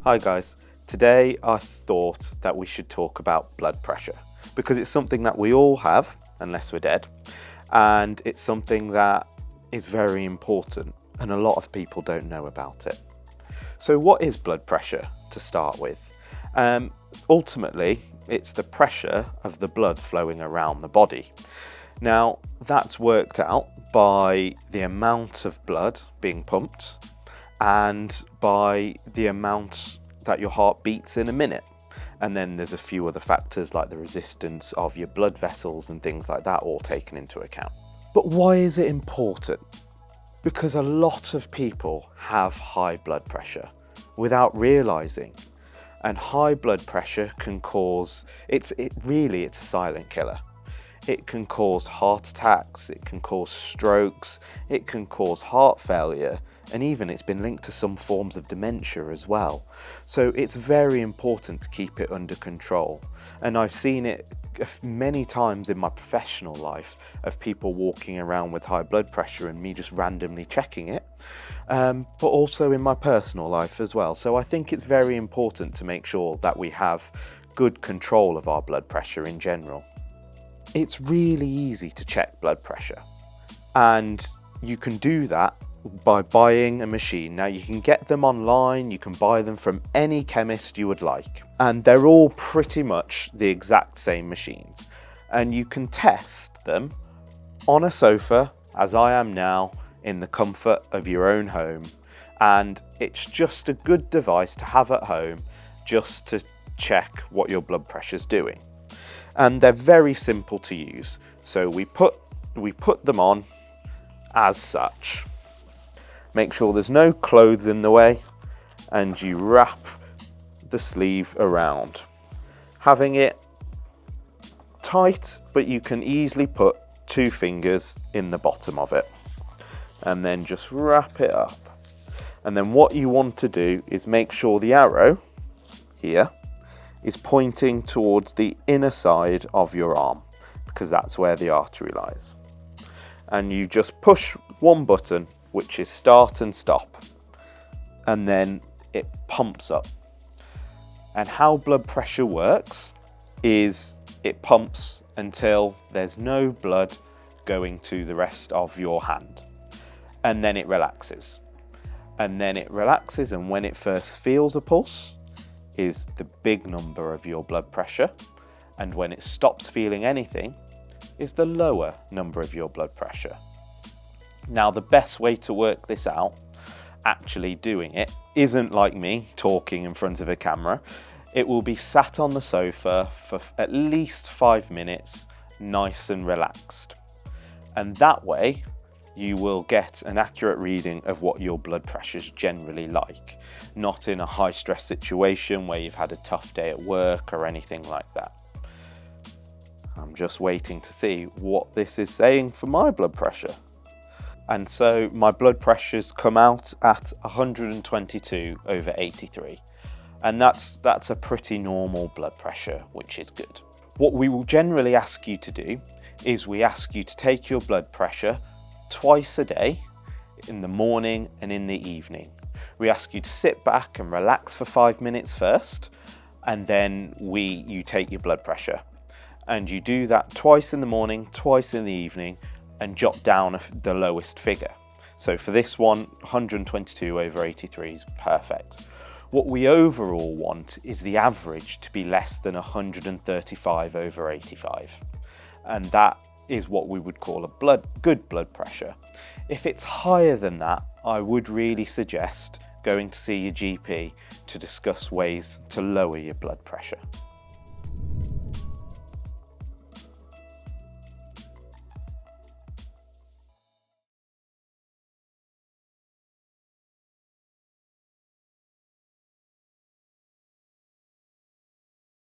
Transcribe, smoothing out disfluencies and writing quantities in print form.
Hi guys, today I thought that we should talk about blood pressure because it's something that we all have, unless we're dead, and it's something that is very important and a lot of people don't know about it. So what is blood pressure to start with? Ultimately, it's the pressure of the blood flowing around the body. Now, that's worked out by the amount of blood being pumped and by the amount that your heart beats in a minute. And then there's a few other factors like the resistance of your blood vessels and things like that all taken into account. But why is it important? Because a lot of people have high blood pressure without realizing. And high blood pressure can cause, it's a silent killer. It can cause heart attacks, it can cause strokes, it can cause heart failure, and even it's been linked to some forms of dementia as well. So it's very important to keep it under control. And I've seen it many times in my professional life of people walking around with high blood pressure and me just randomly checking it, but also in my personal life as well. So I think it's very important to make sure that we have good control of our blood pressure in general. It's really easy to check blood pressure, and you can do that by buying a machine. Now you can get them online, you can buy them from any chemist you would like, and they're all pretty much the exact same machines. And you can test them on a sofa, as I am now, in the comfort of your own home. And it's just a good device to have at home just to check what your blood pressure's doing. And they're very simple to use. So we put them on as such. Make sure there's no clothes in the way, and you wrap the sleeve around. Having it tight, but you can easily put 2 fingers in the bottom of it. And then just wrap it up. And then what you want to do is make sure the arrow here is pointing towards the inner side of your arm, because that's where the artery lies. And you just push one button, which is start and stop, and then it pumps up. And how blood pressure works is it pumps until there's no blood going to the rest of your hand, and then it relaxes. And then it relaxes, and when it first feels a pulse is the big number of your blood pressure, and when it stops feeling anything is the lower number of your blood pressure. Now, the best way to work this out, actually doing it, isn't like me talking in front of a camera. It will be sat on the sofa for at least 5 minutes, nice and relaxed. And that way you will get an accurate reading of what your blood pressure is generally like, not in a high stress situation where you've had a tough day at work or anything like that. I'm just waiting to see what this is saying for my blood pressure. And so my blood pressure's come out at 122/83. And that's a pretty normal blood pressure, which is good. What we will generally ask you to do is we ask you to take your blood pressure twice a day, in the morning and in the evening. We ask you to sit back and relax for 5 minutes first, and then you take your blood pressure. And you do that twice in the morning, twice in the evening, and jot down the lowest figure. So for this one, 122/83 is perfect. What we overall want is the average to be less than 135/85. And that is what we would call a good blood pressure. If it's higher than that, I would really suggest going to see your GP to discuss ways to lower your blood pressure.